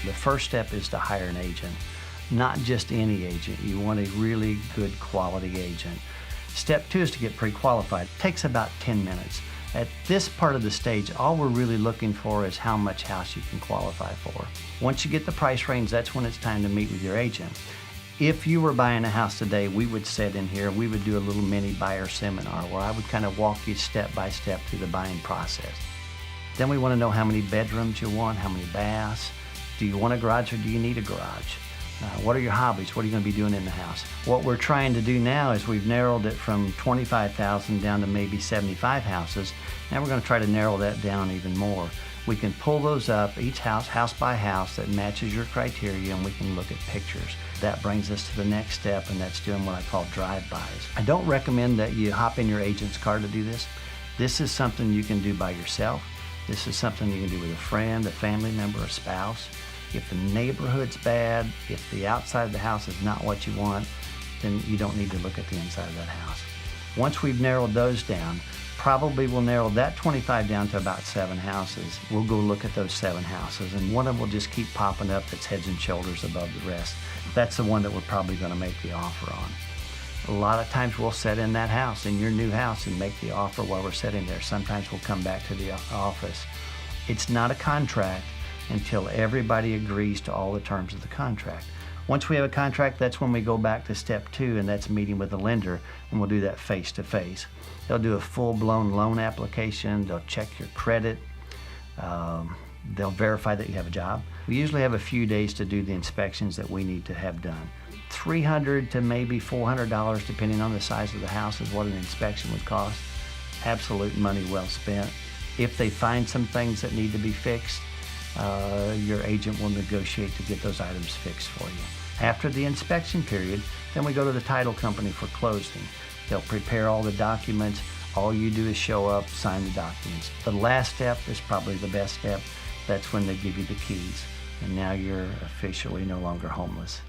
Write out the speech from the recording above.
The first step is to hire an agent. Not just any agent. You want a really good quality agent. Step 2 is to get pre-qualified. It takes about 10 minutes. At this part of the stage, all we're really looking for is how much house you can qualify for. Once you get the price range, that's when it's time to meet with your agent. If you were buying a house today, we would sit in here, we would do a little mini buyer seminar where I would kind of walk you step by step through the buying process. Then we want to know how many bedrooms you want, how many baths. Do you want a garage or do you need a garage? What are your hobbies? What are you going to be doing in the house? What we're trying to do now is we've narrowed it from 25,000 down to maybe 75 houses. Now we're going to try to narrow that down even more. We can pull those up, each house, house by house, that matches your criteria, and we can look at pictures. That brings us to the next step, and that's doing what I call drive-bys. I don't recommend that you hop in your agent's car to do this. This is something you can do by yourself. This is something you can do with a friend, a family member, a spouse. If the neighborhood's bad, if the outside of the house is not what you want, then you don't need to look at the inside of that house. Once we've narrowed those down, probably we'll narrow that 25 down to about 7 houses. We'll go look at those 7 houses, and one of them will just keep popping up that's heads and shoulders above the rest. That's the one that we're probably going to make the offer on. A lot of times we'll sit in that house, in your new house, and make the offer while we're sitting there. Sometimes we'll come back to the office. It's not a contract until everybody agrees to all the terms of the contract. Once we have a contract, that's when we go back to step 2, and that's meeting with the lender, and we'll do that face-to-face. They'll do a full-blown loan application. They'll check your credit. They'll verify that you have a job. We usually have a few days to do the inspections that we need to have done. $300 to maybe $400, depending on the size of the house, is what an inspection would cost. Absolute money well spent. If they find some things that need to be fixed, your agent will negotiate to get those items fixed for you. After the inspection period, then we go to the title company for closing. They'll prepare all the documents. All you do is show up, sign the documents. The last step is probably the best step. That's when they give you the keys, and now you're officially no longer homeless.